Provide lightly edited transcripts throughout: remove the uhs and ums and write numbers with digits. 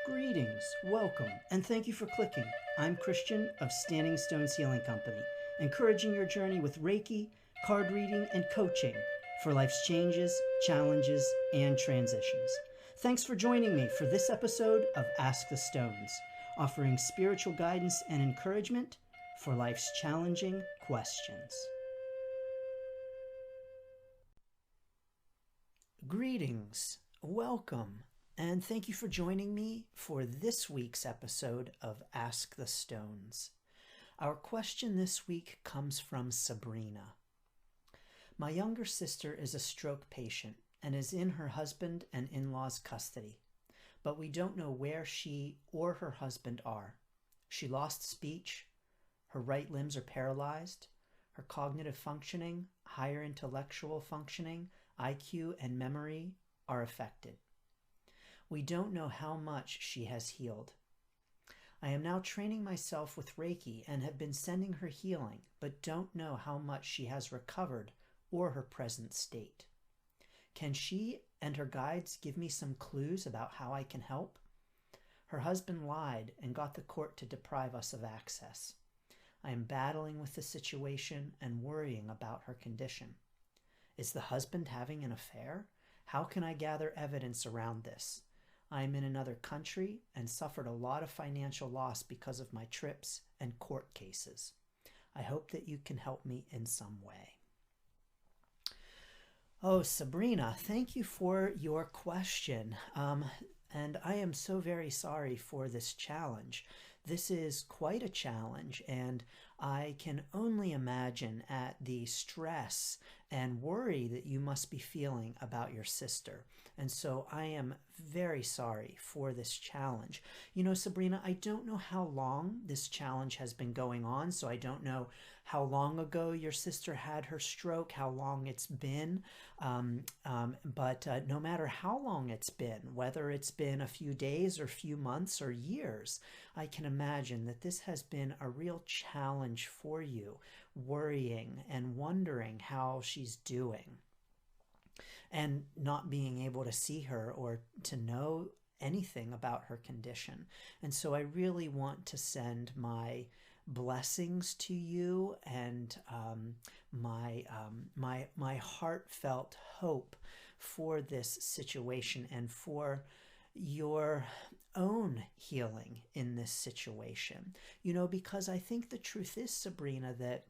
Greetings, welcome, and thank you for clicking. I'm Christian of Standing Stones Healing Company, encouraging your journey with Reiki, card reading, and coaching for life's changes, challenges, and transitions. Thanks for joining me for this episode of Ask the Stones, offering spiritual guidance and encouragement for life's challenging questions. Greetings, welcome, and thank you for joining me for this week's episode of Ask the Stones. Our question this week comes from Sabrina. My younger sister is a stroke patient and is in her husband and in-law's custody, but we don't know where she or her husband are. She lost speech, her right limbs are paralyzed, her cognitive functioning, higher intellectual functioning, IQ, and memory are affected. We don't know how much she has healed. I am now training myself with Reiki and have been sending her healing, but don't know how much she has recovered or her present state. Can she and her guides give me some clues about how I can help? Her husband lied and got the court to deprive us of access. I am battling with the situation and worrying about her condition. Is the husband having an affair? How can I gather evidence around this? I am in another country and suffered a lot of financial loss because of my trips and court cases. I hope that you can help me in some way. Oh, Sabrina, thank you for your question. And I am so very sorry for this challenge. This is quite a challenge, and I can only imagine at the stress and worry that you must be feeling about your sister. And so I am very sorry for this challenge. You know, Sabrina, I don't know how long this challenge has been going on, so I don't know how long ago your sister had her stroke, how long it's been. But no matter how long it's been, whether it's been a few days or a few months or years, I can imagine that this has been a real challenge for you, worrying and wondering how she's doing and not being able to see her or to know anything about her condition. And so I really want to send my blessings to you and my heartfelt hope for this situation and for your own healing in this situation. You know, because I think the truth is, Sabrina, that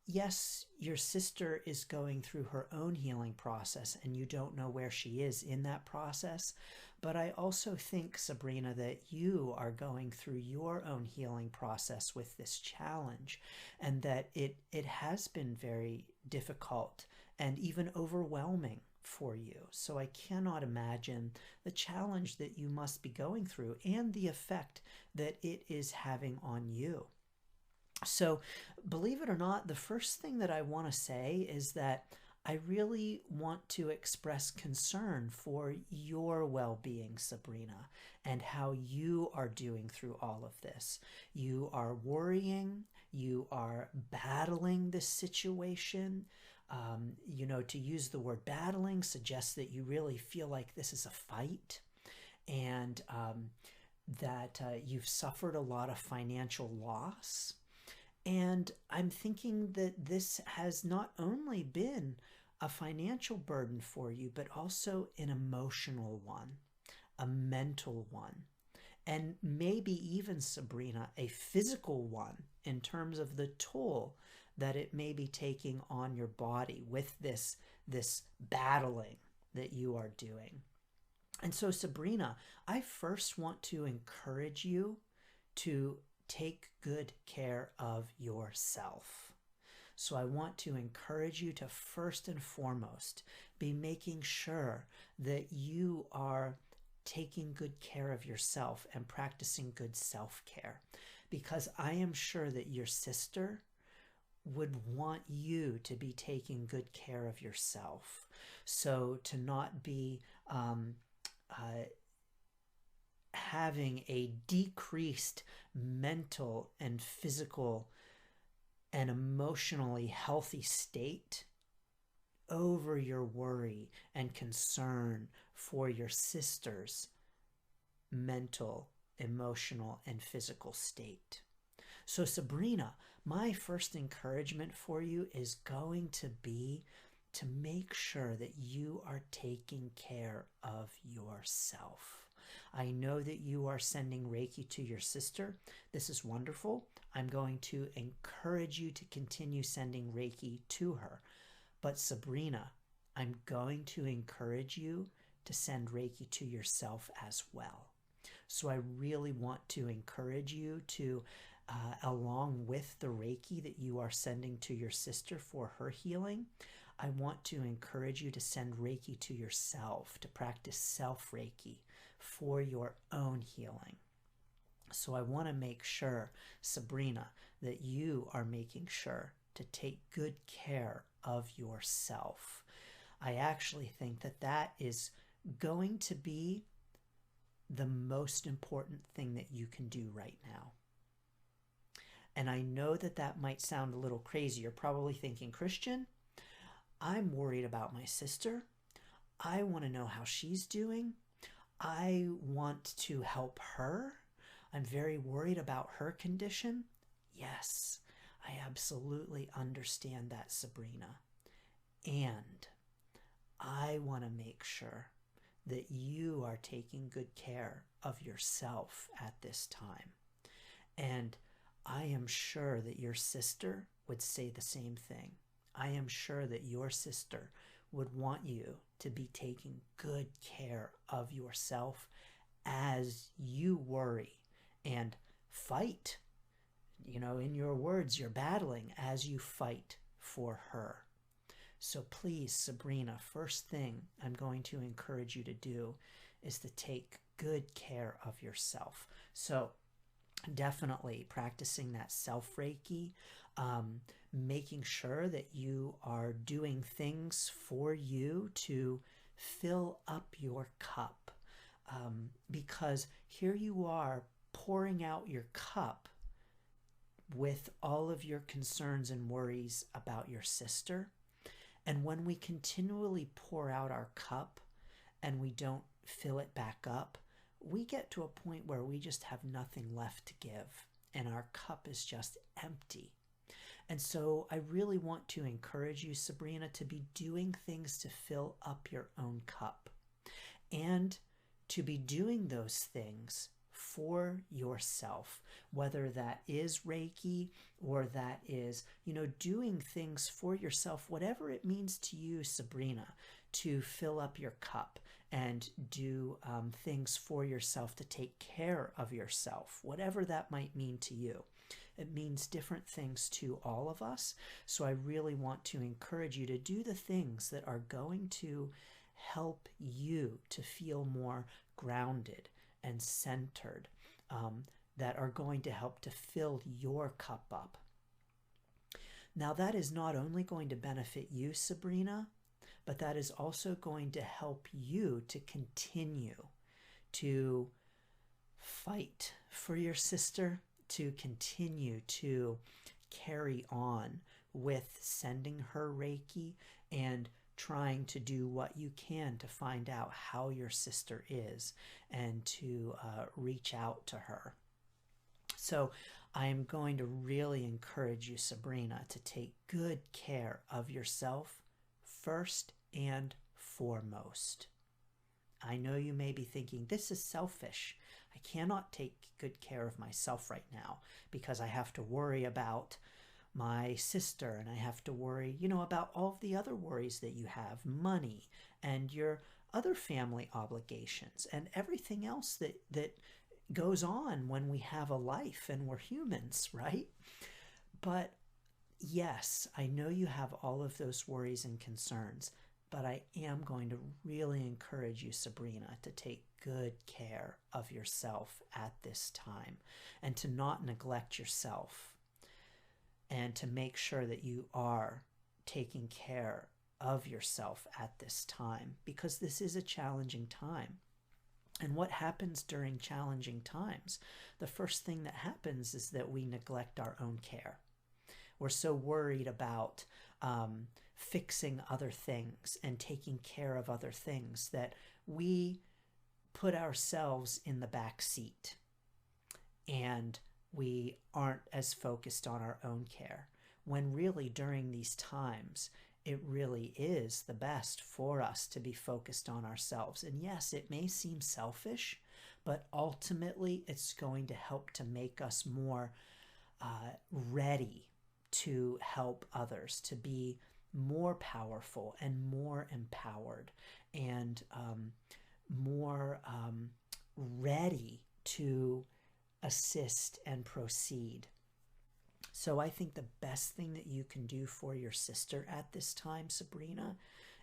yes, your sister is going through her own healing process and you don't know where she is in that process. But I also think, Sabrina, that you are going through your own healing process with this challenge, and that it has been very difficult and even overwhelming for you. So I cannot imagine the challenge that you must be going through and the effect that it is having on you. So believe it or not, the first thing that I want to say is that I really want to express concern for your well-being, Sabrina, and how you are doing through all of this. You are worrying, you are battling this situation. You know, to use the word battling suggests that you really feel like this is a fight, and that you've suffered a lot of financial loss. And I'm thinking that this has not only been a financial burden for you, but also an emotional one, a mental one, and maybe even, Sabrina, a physical one in terms of the toll that it may be taking on your body with this battling that you are doing. And so, Sabrina, I first want to encourage you to take good care of yourself. So I want to encourage you to first and foremost be making sure that you are taking good care of yourself and practicing good self-care, because I am sure that your sister would want you to be taking good care of yourself. So to not be having a decreased mental and physical and emotionally healthy state over your worry and concern for your sister's mental emotional, and physical state. So, Sabrina, my first encouragement for you is going to be to make sure that you are taking care of yourself. I know that you are sending Reiki to your sister. This is wonderful. I'm going to encourage you to continue sending Reiki to her. But Sabrina, I'm going to encourage you to send Reiki to yourself as well. So I really want to encourage you to, along with the Reiki that you are sending to your sister for her healing, I want to encourage you to send Reiki to yourself, to practice self-Reiki for your own healing. So I want to make sure, Sabrina, that you are making sure to take good care of yourself. I actually think that that is going to be the most important thing that you can do right now. And I know that that might sound a little crazy. You're probably thinking, Christian, I'm worried about my sister. I want to know how she's doing. I want to help her. I'm very worried about her condition. Yes, I absolutely understand that, Sabrina. And I want to make sure that you are taking good care of yourself at this time. And I am sure that your sister would say the same thing. I am sure that your sister would want you to be taking good care of yourself as you worry and fight. You know, in your words, you're battling as you fight for her. So please, Sabrina, first thing I'm going to encourage you to do is to take good care of yourself. So definitely practicing that self-Reiki, making sure that you are doing things for you to fill up your cup. Because here you are pouring out your cup with all of your concerns and worries about your sister. And when we continually pour out our cup and we don't fill it back up, we get to a point where we just have nothing left to give and our cup is just empty. And so I really want to encourage you, Sabrina, to be doing things to fill up your own cup and to be doing those things for yourself, whether that is Reiki or that is, doing things for yourself, whatever it means to you, Sabrina, to fill up your cup and do things for yourself to take care of yourself, whatever that might mean to you. It means different things to all of us. So I really want to encourage you to do the things that are going to help you to feel more grounded and centered, that are going to help to fill your cup up. Now, that is not only going to benefit you, Sabrina, but that is also going to help you to continue to fight for your sister, to continue to carry on with sending her Reiki and trying to do what you can to find out how your sister is and to reach out to her. So I am going to really encourage you, Sabrina, to take good care of yourself first and foremost. I know you may be thinking, this is selfish. I cannot take good care of myself right now because I have to worry about my sister and I have to worry, about all of the other worries that you have, money and your other family obligations and everything else that goes on when we have a life and we're humans, right? But yes, I know you have all of those worries and concerns, but I am going to really encourage you, Sabrina, to take good care of yourself at this time and to not neglect yourself and to make sure that you are taking care of yourself at this time, because this is a challenging time. And what happens during challenging times? The first thing that happens is that we neglect our own care. We're so worried about fixing other things and taking care of other things that we put ourselves in the back seat. and we aren't as focused on our own care, when really during these times it really is the best for us to be focused on ourselves. And yes, it may seem selfish, but ultimately it's going to help to make us more ready to help others, to be more powerful and more empowered, and more ready to assist and proceed. So I think the best thing that you can do for your sister at this time, Sabrina,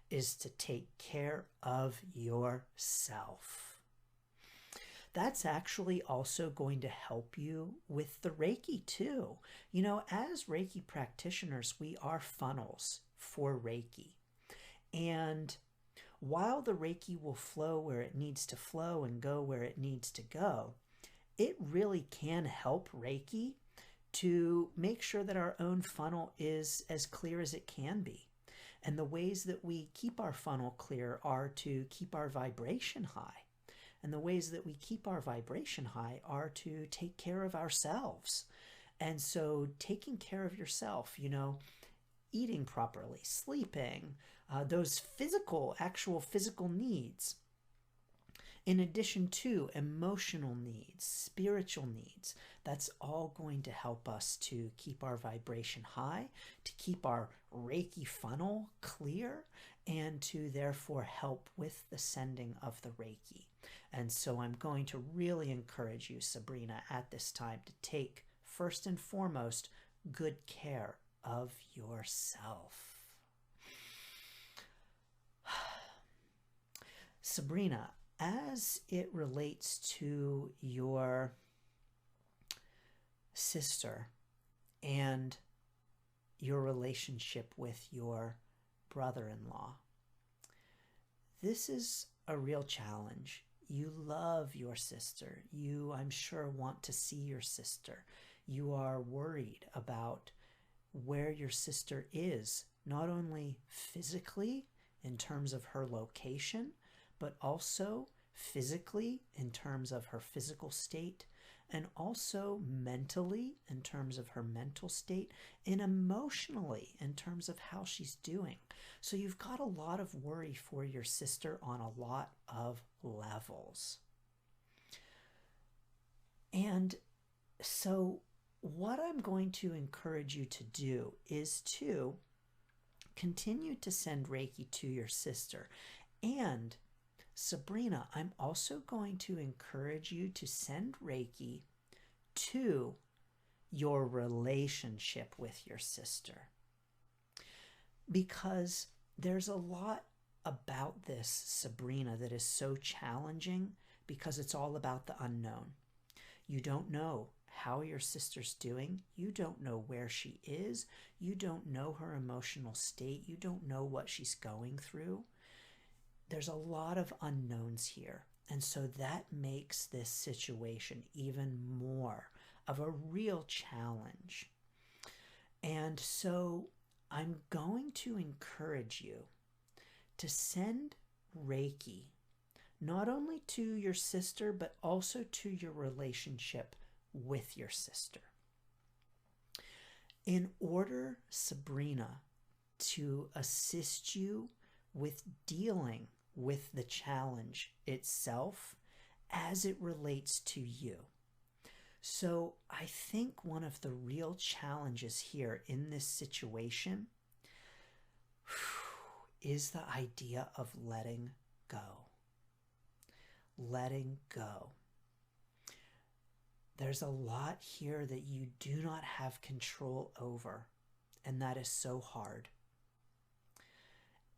is to take care of yourself. That's actually also going to help you with the Reiki too. You know, as Reiki practitioners, we are funnels for Reiki. And while the Reiki will flow where it needs to flow and go where it needs to go, it really can help Reiki to make sure that our own funnel is as clear as it can be. And the ways that we keep our funnel clear are to keep our vibration high. And the ways that we keep our vibration high are to take care of ourselves. And so taking care of yourself, you know, eating properly, sleeping, those actual physical needs, in addition to emotional needs, spiritual needs, that's all going to help us to keep our vibration high, to keep our Reiki funnel clear, and to therefore help with the sending of the Reiki. And so I'm going to really encourage you, Sabrina, at this time to take, first and foremost, good care of yourself. Sabrina, as it relates to your sister and your relationship with your brother-in-law, this is a real challenge. You love your sister. You, I'm sure, want to see your sister. You are worried about where your sister is, not only physically in terms of her location, but also physically in terms of her physical state, and also mentally in terms of her mental state, and emotionally in terms of how she's doing. So you've got a lot of worry for your sister on a lot of levels. And so what I'm going to encourage you to do is to continue to send Reiki to your sister. And Sabrina, I'm also going to encourage you to send Reiki to your relationship with your sister. Because there's a lot about this, Sabrina, that is so challenging because it's all about the unknown. You don't know how your sister's doing. You don't know where she is. You don't know her emotional state. You don't know what she's going through. There's a lot of unknowns here. And so that makes this situation even more of a real challenge. And so I'm going to encourage you to send Reiki not only to your sister, but also to your relationship with your sister. In order, Sabrina, to assist you with dealing with the challenge itself as it relates to you. So I think one of the real challenges here in this situation is the idea of letting go. Letting go. There's a lot here that you do not have control over, and that is so hard.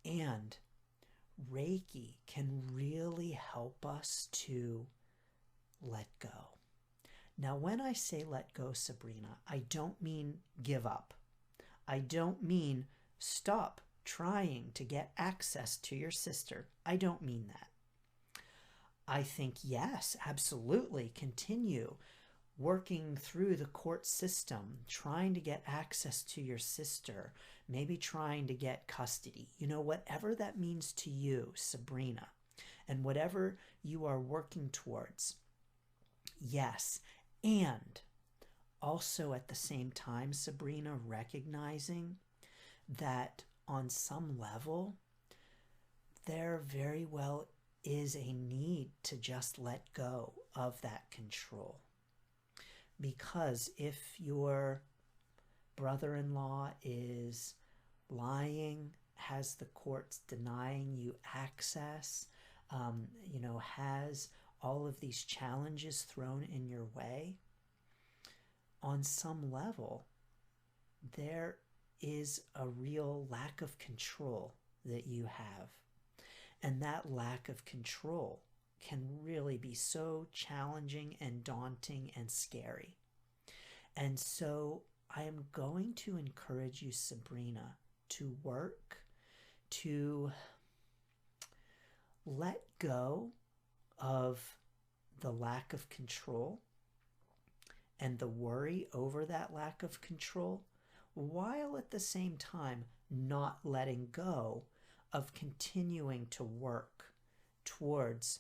And Reiki can really help us to let go. Now, when I say let go, Sabrina, I don't mean give up. I don't mean stop trying to get access to your sister. I don't mean that. I think, yes, absolutely, continue working through the court system, trying to get access to your sister, maybe trying to get custody, whatever that means to you, Sabrina, and whatever you are working towards. Yes, And also at the same time, Sabrina, recognizing that on some level, there very well is a need to just let go of that control. Because if your brother-in-law is lying, has the courts denying you access, has all of these challenges thrown in your way, on some level, there is a real lack of control that you have. And that lack of control can really be so challenging and daunting and scary. And so I am going to encourage you, Sabrina, to work to let go of the lack of control and the worry over that lack of control, while at the same time not letting go of continuing to work towards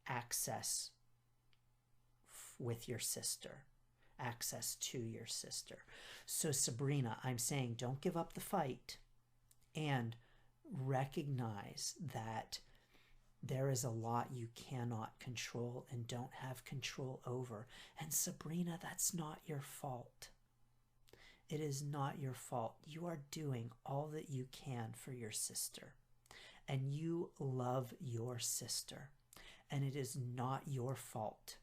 access with your sister, access to your sister. So Sabrina, I'm saying don't give up the fight, and recognize that there is a lot you cannot control and don't have control over. And Sabrina, that's not your fault. It is not your fault. You are doing all that you can for your sister. And you love your sister. And it is not your fault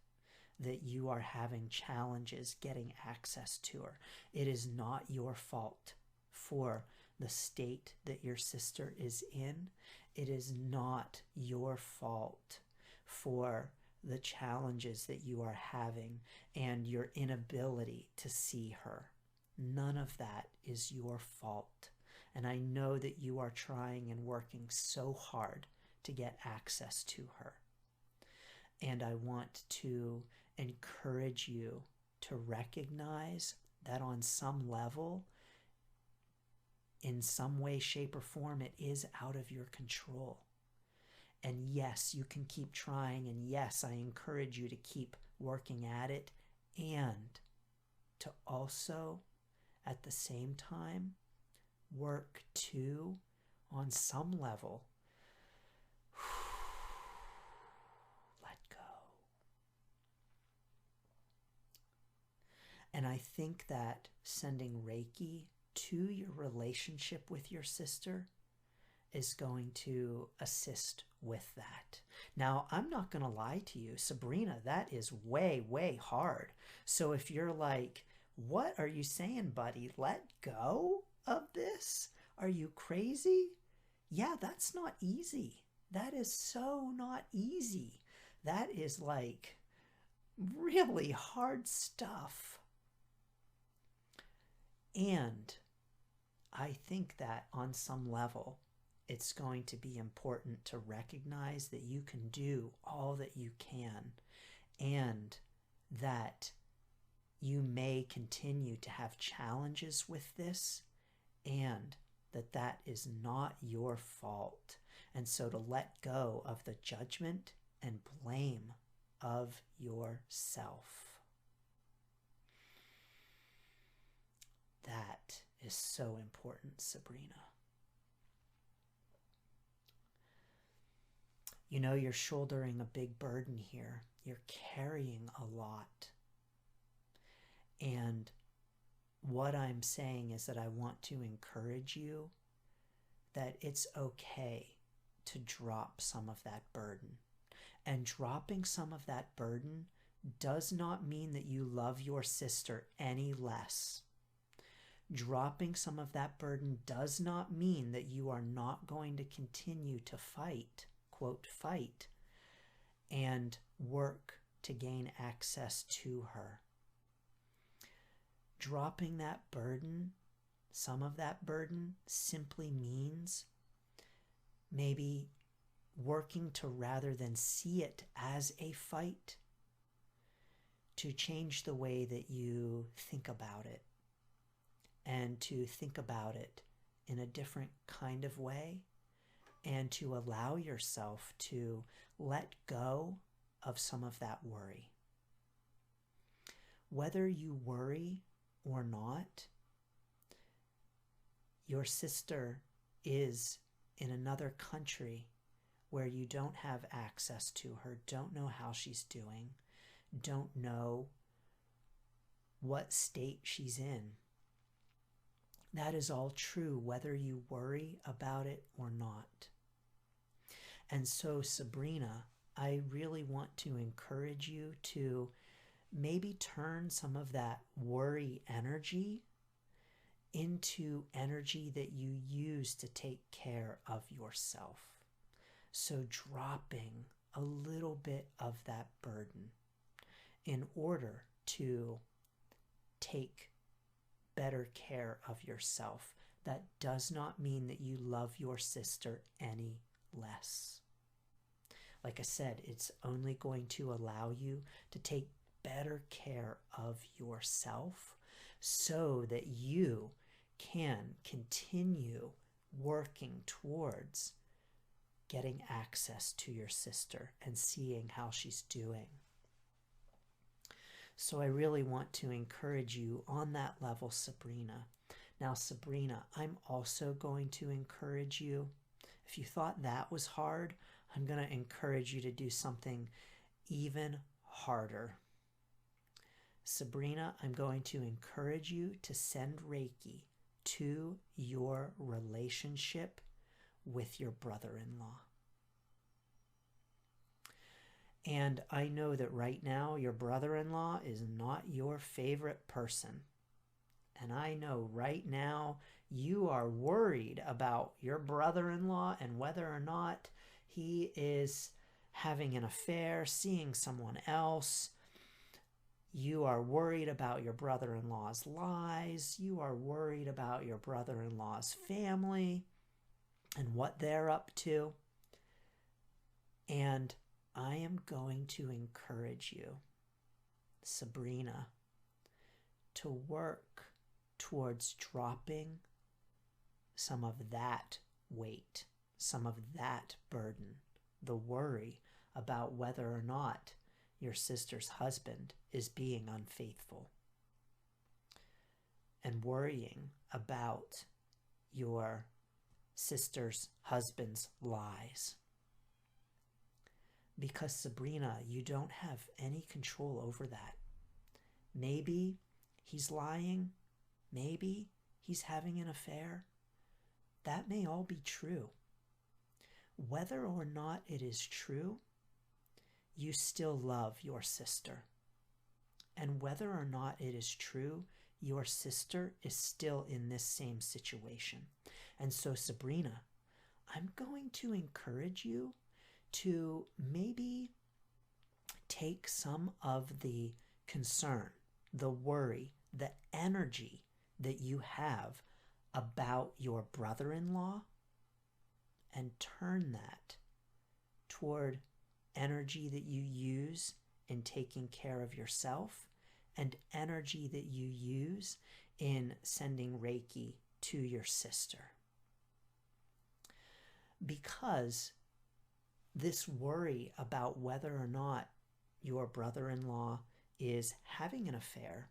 that you are having challenges getting access to her. It is not your fault for the state that your sister is in. It is not your fault for the challenges that you are having and your inability to see her. None of that is your fault. And I know that you are trying and working so hard to get access to her. And I want to encourage you to recognize that on some level, in some way, shape, or form, it is out of your control. And yes, you can keep trying, and yes, I encourage you to keep working at it, and to also, at the same time, work to, on some level, let go. And I think that sending Reiki to your relationship with your sister is going to assist with that. Now, I'm not going to lie to you, Sabrina, that is way, way hard. So if you're like, what are you saying, buddy? Let go of this? Are you crazy? Yeah, that's not easy. That is so not easy. That is like really hard stuff. And I think that on some level, it's going to be important to recognize that you can do all that you can, and that you may continue to have challenges with this, and that is not your fault. And so to let go of the judgment and blame of yourself. That is so important, Sabrina. You know, you're shouldering a big burden here. You're carrying a lot. And what I'm saying is that I want to encourage you that it's okay to drop some of that burden. And dropping some of that burden does not mean that you love your sister any less. Dropping some of that burden does not mean that you are not going to continue to fight, quote, fight, and work to gain access to her. Dropping that burden, some of that burden, simply means maybe working to, rather than see it as a fight, to change the way that you think about it, and to think about it in a different kind of way, and to allow yourself to let go of some of that worry. whether you worry or not, your sister is in another country where you don't have access to her, don't know how she's doing, don't know what state she's in. That is all true, whether you worry about it or not. And so, Sabrina, I really want to encourage you to maybe turn some of that worry energy into energy that you use to take care of yourself. So dropping a little bit of that burden in order to take better care of yourself. That does not mean that you love your sister any less. Like I said, it's only going to allow you to take better care of yourself so that you can continue working towards getting access to your sister and seeing how she's doing. So I really want to encourage you on that level, Sabrina. Now, Sabrina, I'm also going to encourage you. If you thought that was hard, I'm going to encourage you to do something even harder. Sabrina, I'm going to encourage you to send Reiki to your relationship with your brother-in-law. And I know that right now your brother-in-law is not your favorite person. And I know right now you are worried about your brother-in-law and whether or not he is having an affair, seeing someone else. You are worried about your brother-in-law's lies. You are worried about your brother-in-law's family and what they're up to. And I am going to encourage you, Sabrina, to work towards dropping some of that weight, some of that burden, the worry about whether or not your sister's husband is being unfaithful, and worrying about your sister's husband's lies. Because, Sabrina, you don't have any control over that. Maybe he's lying. Maybe he's having an affair. That may all be true. Whether or not it is true, you still love your sister. And whether or not it is true, your sister is still in this same situation. And so, Sabrina, I'm going to encourage you to maybe take some of the concern, the worry, the energy that you have about your brother-in-law and turn that toward energy that you use in taking care of yourself and energy that you use in sending Reiki to your sister. Because this worry about whether or not your brother-in-law is having an affair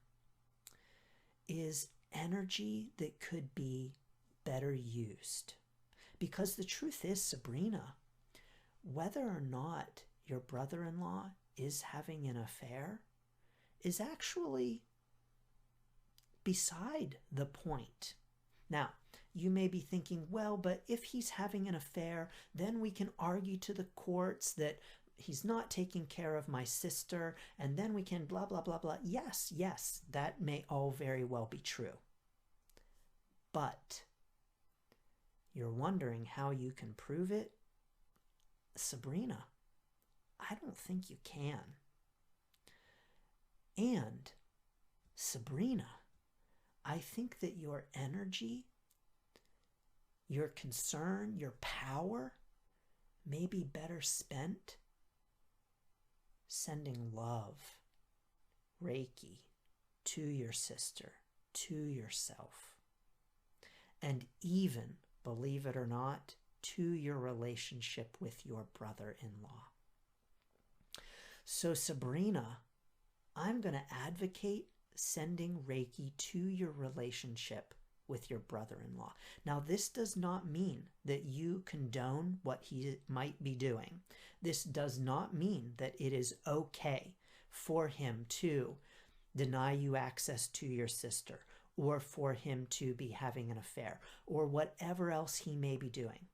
is energy that could be better used. Because the truth is, Sabrina, whether or not your brother-in-law is having an affair is actually beside the point. Now, you may be thinking, well, but if he's having an affair, then we can argue to the courts that he's not taking care of my sister, and then we can blah, blah, blah, blah. Yes, that may all very well be true. But you're wondering how you can prove it? Sabrina, I don't think you can. And Sabrina, I think that your energy, your concern, your power may be better spent sending love, Reiki, to your sister, to yourself, and even, believe it or not, to your relationship with your brother-in-law. So, Sabrina, I'm going to advocate sending Reiki to your relationship with your brother-in-law. Now, this does not mean that you condone what he might be doing. This does not mean that it is okay for him to deny you access to your sister, or for him to be having an affair, or whatever else he may be doing.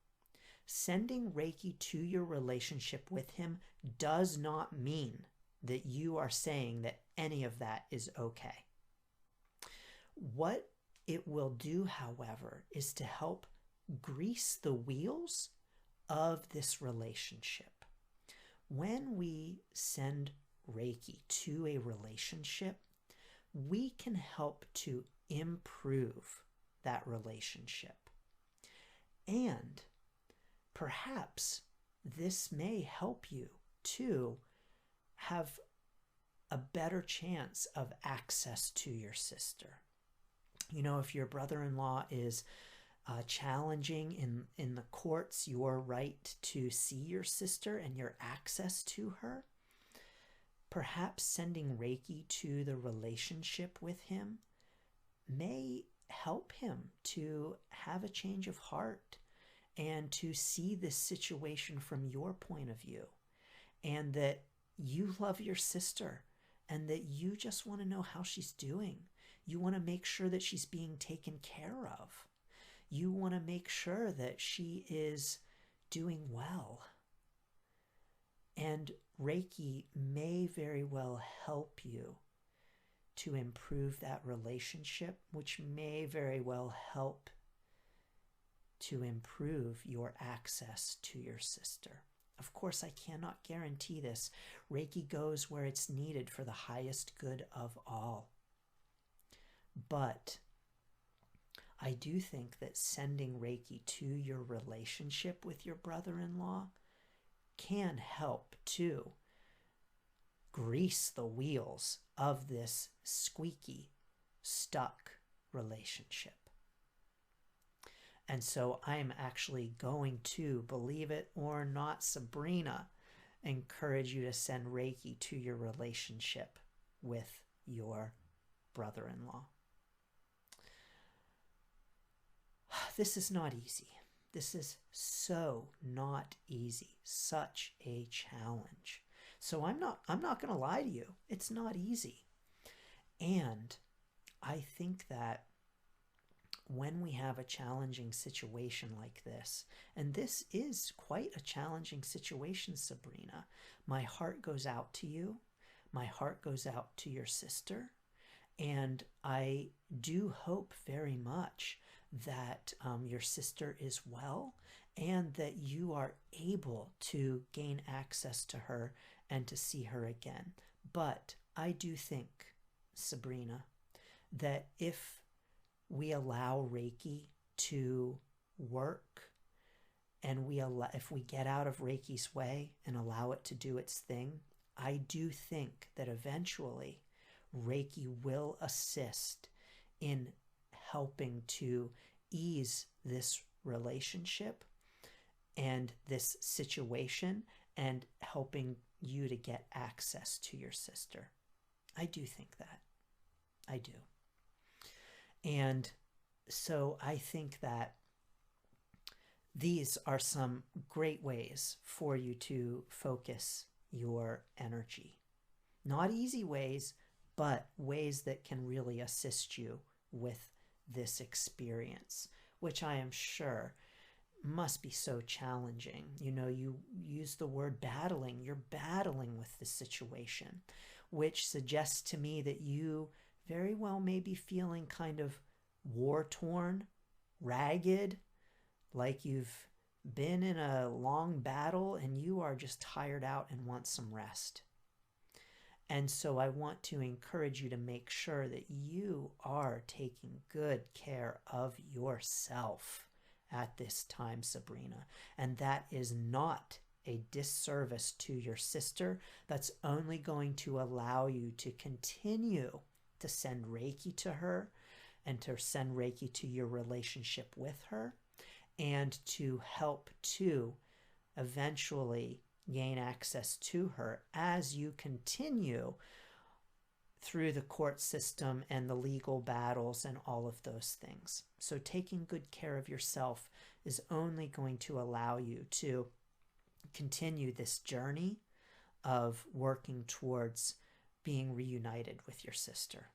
Sending Reiki to your relationship with him does not mean that you are saying that any of that is okay. What it will do, however, is to help grease the wheels of this relationship. When we send Reiki to a relationship, we can help to improve that relationship. And perhaps this may help you to have a better chance of access to your sister. You know, if your brother-in-law is challenging in the courts your right to see your sister and your access to her, perhaps sending Reiki to the relationship with him may help him to have a change of heart and to see this situation from your point of view, and that you love your sister and that you just want to know how she's doing. You want to make sure that she's being taken care of. You want to make sure that she is doing well. And Reiki may very well help you to improve that relationship, which may very well help to improve your access to your sister. Of course, I cannot guarantee this. Reiki goes where it's needed for the highest good of all. But I do think that sending Reiki to your relationship with your brother-in-law can help to grease the wheels of this squeaky, stuck relationship. And so I'm actually going to, believe it or not, Sabrina, encourage you to send Reiki to your relationship with your brother-in-law. This is not easy. This is so not easy. Such a challenge. So I'm not going to lie to you. It's not easy. And I think that when we have a challenging situation like this, and this is quite a challenging situation, Sabrina, my heart goes out to you. My heart goes out to your sister. And I do hope very much that your sister is well and that you are able to gain access to her and to see her again. But I do think, Sabrina, that if we allow Reiki to work and if we get out of Reiki's way and allow it to do its thing, I do think that eventually Reiki will assist in helping to ease this relationship and this situation and helping you to get access to your sister. I do think that. I do. And so I think that these are some great ways for you to focus your energy. Not easy ways, but ways that can really assist you with this experience, which I am sure must be so challenging. You know, you use the word battling. You're battling with the situation, which suggests to me that you very well may be feeling kind of war-torn, ragged, like you've been in a long battle and you are just tired out and want some rest. And so I want to encourage you to make sure that you are taking good care of yourself at this time, Sabrina. And that is not a disservice to your sister. That's only going to allow you to continue to send Reiki to her and to send Reiki to your relationship with her and to help to eventually gain access to her as you continue through the court system and the legal battles and all of those things. So taking good care of yourself is only going to allow you to continue this journey of working towards being reunited with your sister.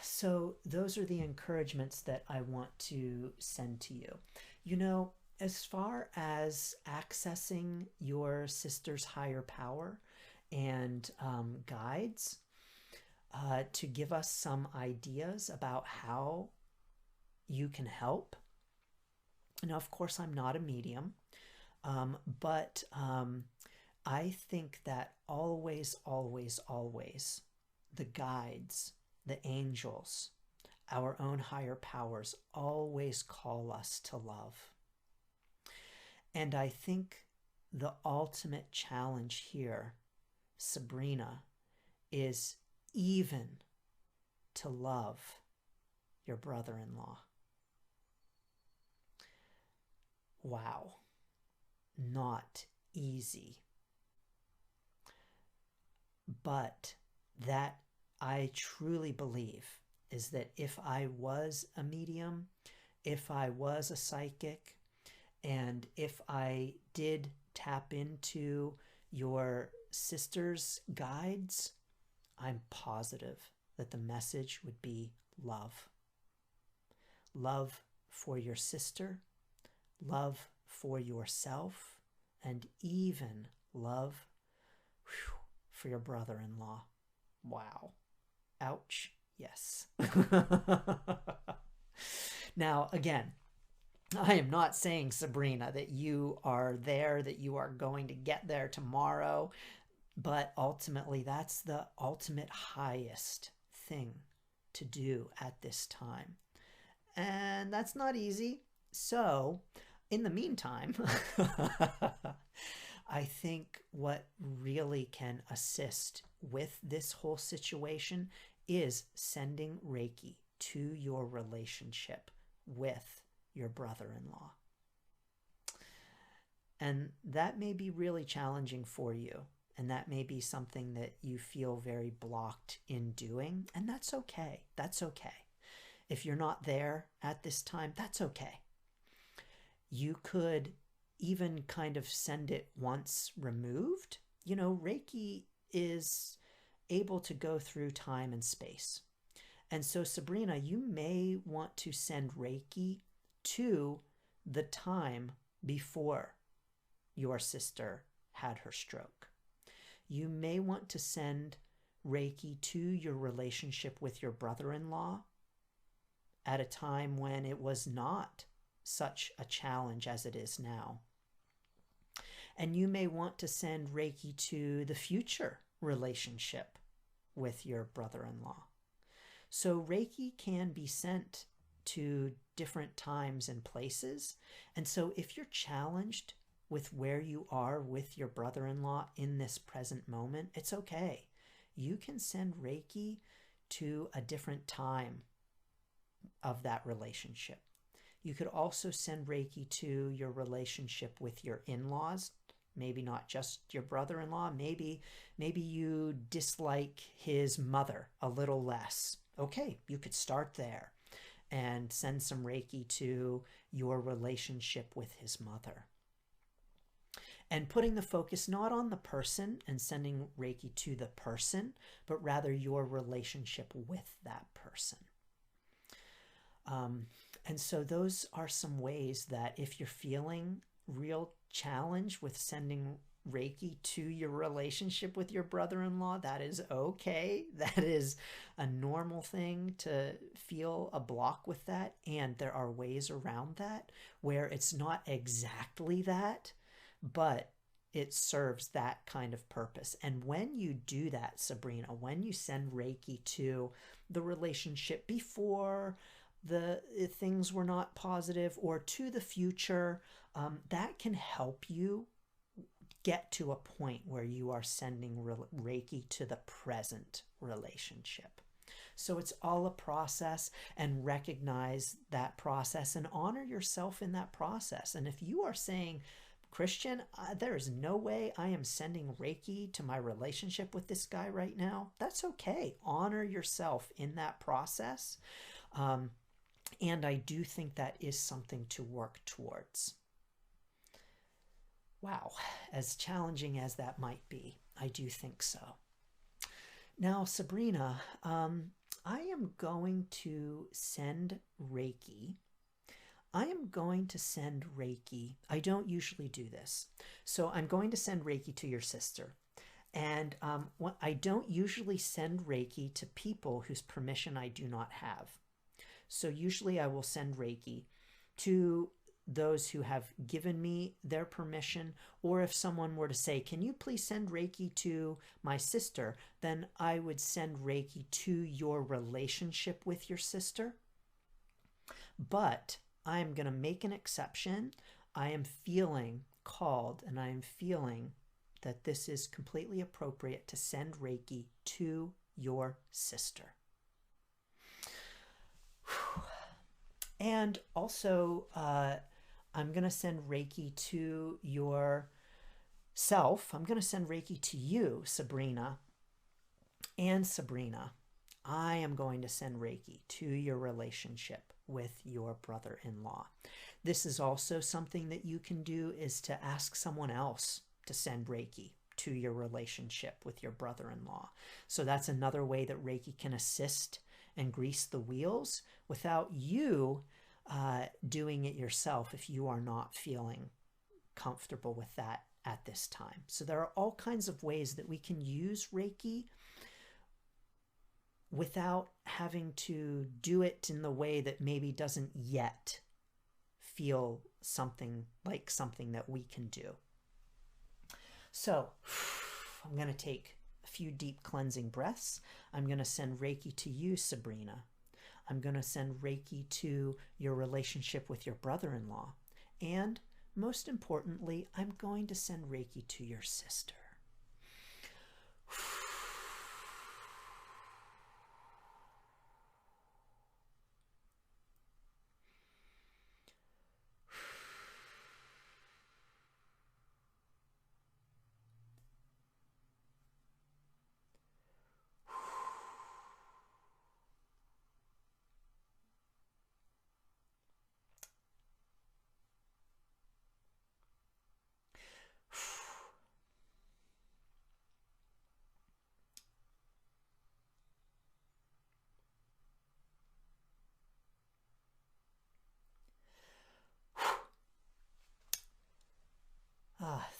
So those are the encouragements that I want to send to you. You know, as far as accessing your sister's higher power and guides to give us some ideas about how you can help. Now, of course, I'm not a medium, but I think that always, always, always the guides, the angels, our own higher powers always call us to love. And I think the ultimate challenge here, Sabrina, is even to love your brother-in-law. Wow, not easy. But that I truly believe is that if I was a medium, if I was a psychic, and if I did tap into your sister's guides, I'm positive that the message would be love. Love for your sister, love for yourself, and even love for your brother-in-law. Wow. Ouch. Yes. Now, again, I am not saying, Sabrina, that you are there, that you are going to get there tomorrow, but ultimately that's the ultimate highest thing to do at this time. And that's not easy. So, in the meantime, I think what really can assist with this whole situation is sending Reiki to your relationship with your brother-in-law. And that may be really challenging for you, and that may be something that you feel very blocked in doing, and that's okay. That's okay. If you're not there at this time, that's okay. You could even kind of send it once removed. You know, Reiki is able to go through time and space. And so, Sabrina, you may want to send Reiki to the time before your sister had her stroke. You may want to send Reiki to your relationship with your brother-in-law at a time when it was not such a challenge as it is now. And you may want to send Reiki to the future relationship with your brother-in-law. So Reiki can be sent to different times and places. And so if you're challenged with where you are with your brother-in-law in this present moment, it's okay. You can send Reiki to a different time of that relationship. You could also send Reiki to your relationship with your in-laws, maybe not just your brother-in-law. Maybe you dislike his mother a little less. Okay, you could start there and send some Reiki to your relationship with his mother. And putting the focus not on the person and sending Reiki to the person, but rather your relationship with that person. And so those are some ways that if you're feeling real challenge with sending Reiki to your relationship with your brother-in-law, that is okay. That is a normal thing to feel a block with that. And there are ways around that where it's not exactly that, but it serves that kind of purpose. And when you do that, Sabrina, when you send Reiki to the relationship before the things were not positive or to the future, that can help you get to a point where you are sending Reiki to the present relationship. So it's all a process, and recognize that process and honor yourself in that process. And if you are saying, Christian, there is no way I am sending Reiki to my relationship with this guy right now. That's okay. Honor yourself in that process. And I do think that is something to work towards. Wow, as challenging as that might be, I do think so. Now, Sabrina, I am going to send Reiki. I am going to send Reiki. I don't usually do this. So I'm going to send Reiki to your sister. And I don't usually send Reiki to people whose permission I do not have. So usually I will send Reiki to those who have given me their permission, or if someone were to say, can you please send Reiki to my sister, then I would send Reiki to your relationship with your sister. But I'm going to make an exception. I am feeling called, and I am feeling that this is completely appropriate to send Reiki to your sister. And also, I'm going to send Reiki to yourself. I'm going to send Reiki to you, Sabrina. And Sabrina, I am going to send Reiki to your relationship with your brother-in-law. This is also something that you can do, is to ask someone else to send Reiki to your relationship with your brother-in-law. So that's another way that Reiki can assist and grease the wheels without you doing it yourself if you are not feeling comfortable with that at this time. So there are all kinds of ways that we can use Reiki without having to do it in the way that maybe doesn't yet feel something like something that we can do. So I'm going to take a few deep cleansing breaths. I'm going to send Reiki to you, Sabrina. I'm going to send Reiki to your relationship with your brother-in-law. And most importantly, I'm going to send Reiki to your sister.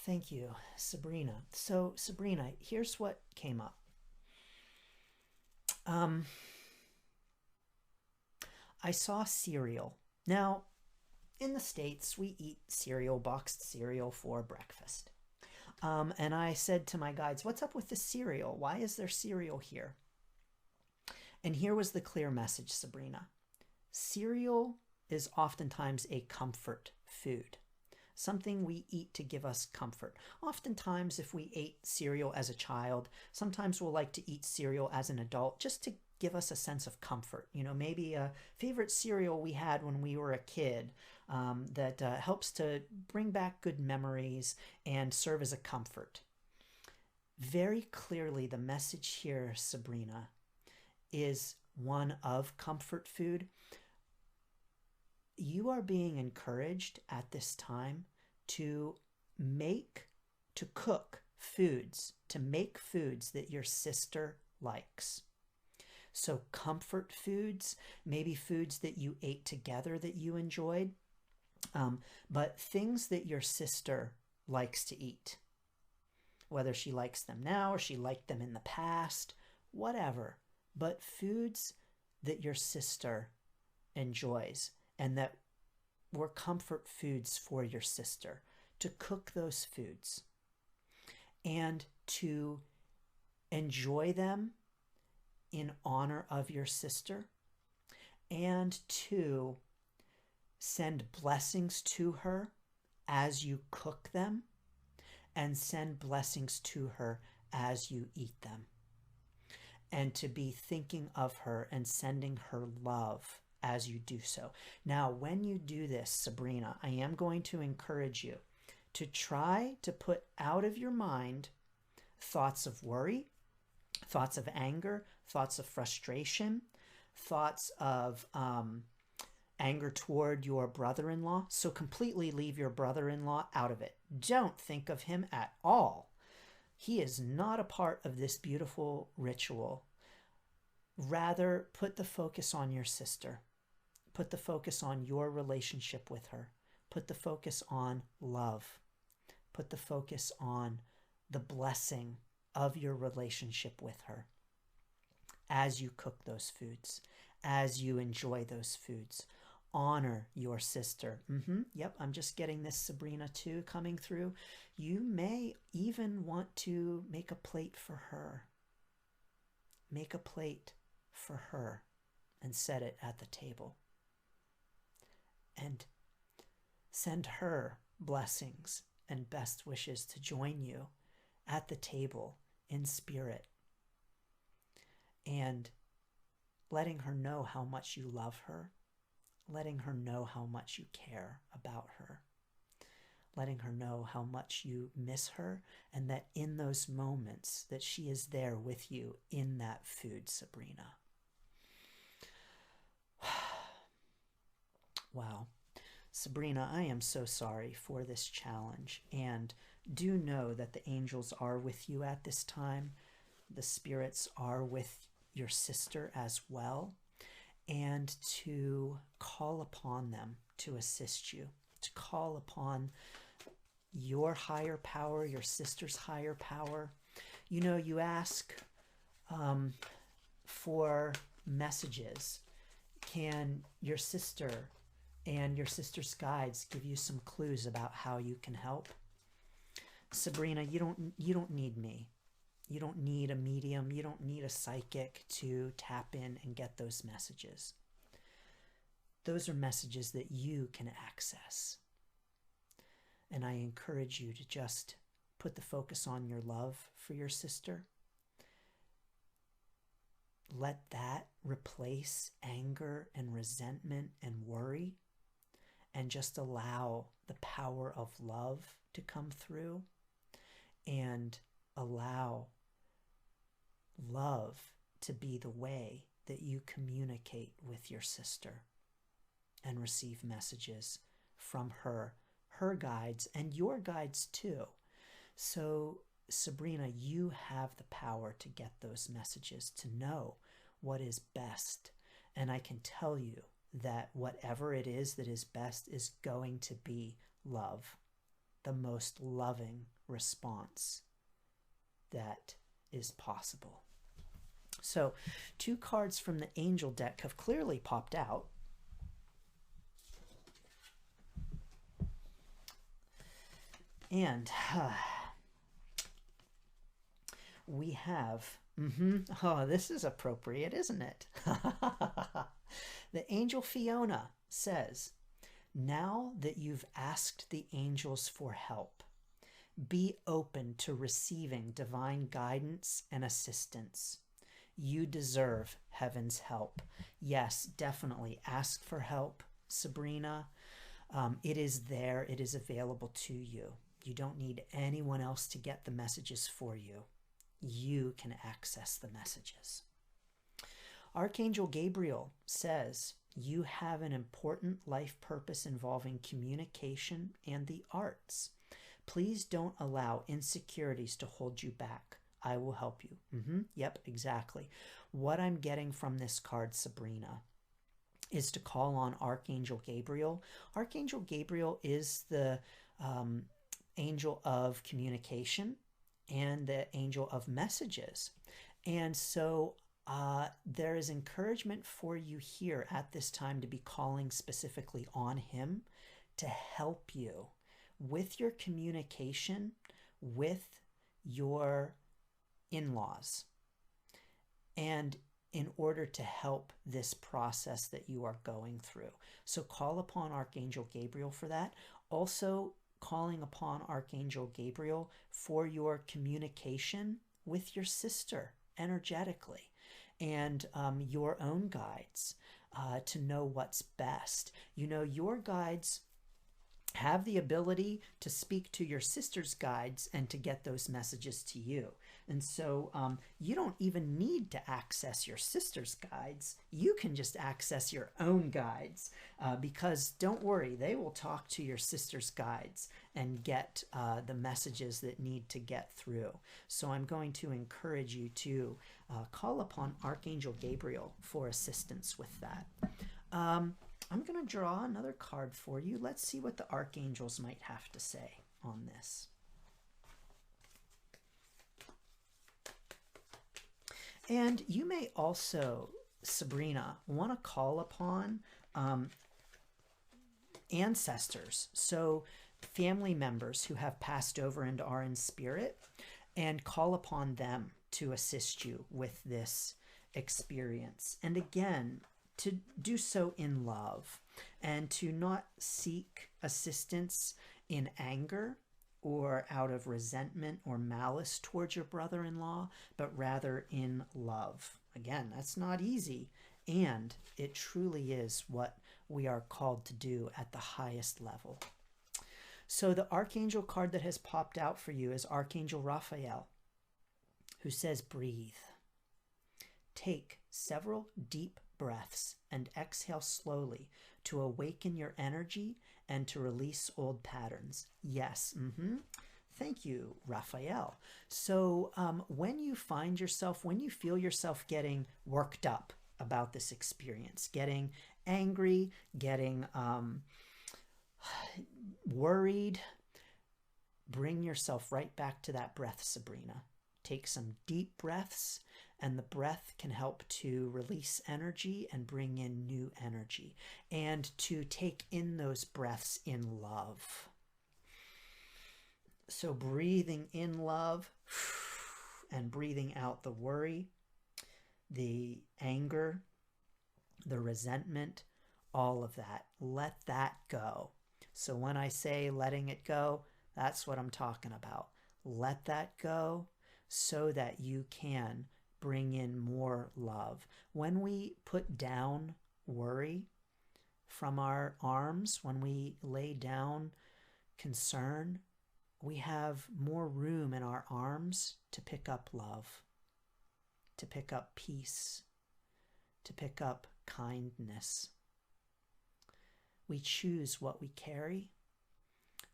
Thank you, Sabrina. So, Sabrina, here's what came up. I saw cereal. Now, in the States, we eat cereal, boxed cereal for breakfast. And I said to my guides, what's up with the cereal? Why is there cereal here? And here was the clear message, Sabrina. Cereal is oftentimes a comfort food. Something we eat to give us comfort. Oftentimes, if we ate cereal as a child, sometimes we'll like to eat cereal as an adult just to give us a sense of comfort. You know, maybe a favorite cereal we had when we were a kid that helps to bring back good memories and serve as a comfort. Very clearly, the message here, Sabrina, is one of comfort food. You are being encouraged at this time to cook foods, to make foods that your sister likes. So comfort foods, maybe foods that you ate together that you enjoyed, but things that your sister likes to eat. Whether she likes them now or she liked them in the past, whatever. But foods that your sister enjoys and that were comfort foods for your sister, to cook those foods and to enjoy them in honor of your sister, and to send blessings to her as you cook them, and send blessings to her as you eat them, and to be thinking of her and sending her love as you do so. Now, when you do this, Sabrina, I am going to encourage you to try to put out of your mind thoughts of worry, thoughts of anger, thoughts of frustration, thoughts of anger toward your brother-in-law. So completely leave your brother-in-law out of it. Don't think of him at all. He is not a part of this beautiful ritual. Rather, put the focus on your sister. Put the focus on your relationship with her. Put the focus on love. Put the focus on the blessing of your relationship with her as you cook those foods, as you enjoy those foods. Honor your sister. Yep, I'm just getting this Sabrina too coming through. You may even want to make a plate for her. Make a plate for her and set it at the table. And send her blessings and best wishes to join you at the table in spirit. And letting her know how much you love her. Letting her know how much you care about her. Letting her know how much you miss her, and that in those moments that she is there with you in that food, Sabrina. Wow. Sabrina, I am so sorry for this challenge, and do know that the angels are with you at this time. The spirits are with your sister as well, and to call upon them to assist you, to call upon your higher power, your sister's higher power. You know, you ask for messages. Can your sister and your sister's guides give you some clues about how you can help? Sabrina, you don't need me. You don't need a medium. You don't need a psychic to tap in and get those messages. Those are messages that you can access. And I encourage you to just put the focus on your love for your sister. Let that replace anger and resentment and worry, and just allow the power of love to come through, and allow love to be the way that you communicate with your sister and receive messages from her guides, and your guides too. So Sabrina, you have the power to get those messages, to know what is best. And I can tell you that whatever it is that is best is going to be love, the most loving response that is possible. So 2 cards from the angel deck have clearly popped out. And we have, oh, this is appropriate, isn't it? The angel Fiona says, now that you've asked the angels for help, be open to receiving divine guidance and assistance. You deserve heaven's help. Yes, definitely ask for help, Sabrina. It is there. It is available to you. You don't need anyone else to get the messages for you. You can access the messages. Archangel Gabriel says, you have an important life purpose involving communication and the arts. Please don't allow insecurities to hold you back. I will help you. Yep, exactly. What I'm getting from this card, Sabrina, is to call on Archangel Gabriel. Archangel Gabriel is the angel of communication and the angel of messages. And so there is encouragement for you here at this time to be calling specifically on him to help you with your communication with your in-laws, and in order to help this process that you are going through. So call upon Archangel Gabriel for that. Also calling upon Archangel Gabriel for your communication with your sister energetically, and your own guides to know what's best. You know, your guides have the ability to speak to your sister's guides and to get those messages to you. And so you don't even need to access your sister's guides. You can just access your own guides because don't worry, they will talk to your sister's guides and get the messages that need to get through. So I'm going to encourage you to call upon Archangel Gabriel for assistance with that. I'm going to draw another card for you. Let's see what the archangels might have to say on this. And you may also, Sabrina, want to call upon ancestors, so family members who have passed over and are in spirit, and call upon them to assist you with this experience. And again, to do so in love and to not seek assistance in anger or out of resentment or malice towards your brother-in-law, but rather in love. Again, that's not easy, and it truly is what we are called to do at the highest level. So the archangel card that has popped out for you is Archangel Raphael, who says, breathe. Take several deep breaths and exhale slowly to awaken your energy and to release old patterns. Yes. Thank you, Raphael. So when you find yourself, when you feel yourself getting worked up about this experience, getting angry, getting worried, bring yourself right back to that breath, Sabrina. Take some deep breaths, and the breath can help to release energy and bring in new energy, and to take in those breaths in love. So breathing in love and breathing out the worry, the anger, the resentment, all of that. Let that go. So when I say letting it go, that's what I'm talking about. Let that go so that you can bring in more love. When we put down worry from our arms, when we lay down concern, we have more room in our arms to pick up love, to pick up peace, to pick up kindness. We choose what we carry,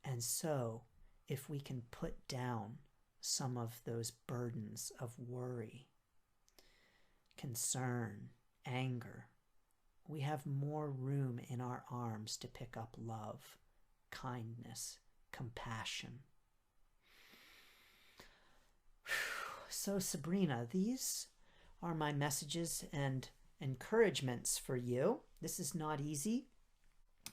and so if we can put down some of those burdens of worry, concern, anger, we have more room in our arms to pick up love, kindness, compassion. So Sabrina, these are my messages and encouragements for you. This is not easy.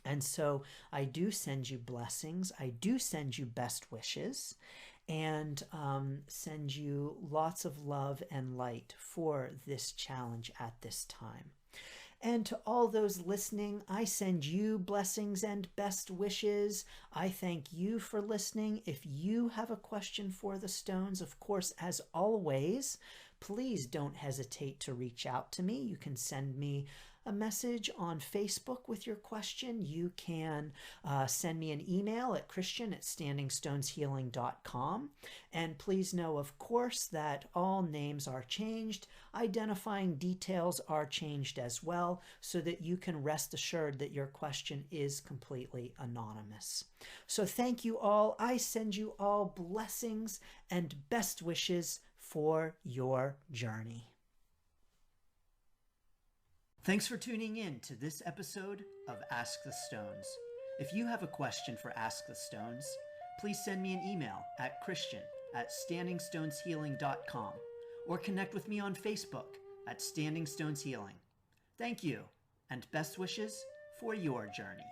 And so I do send you blessings. I do send you best wishes, and send you lots of love and light for this challenge at this time. And to all those listening, I send you blessings and best wishes. I thank you for listening. If you have a question for the stones, of course, as always, please don't hesitate to reach out to me. You can send me a message on Facebook with your question. You can send me an email at christian@standingstoneshealing.com. And please know, of course, that all names are changed. Identifying details are changed as well, so that you can rest assured that your question is completely anonymous. So thank you all. I send you all blessings and best wishes for your journey. Thanks for tuning in to this episode of Ask the Stones. If you have a question for Ask the Stones, please send me an email at christian@standingstoneshealing.com or connect with me on Facebook at Standing Stones Healing. Thank you, and best wishes for your journey.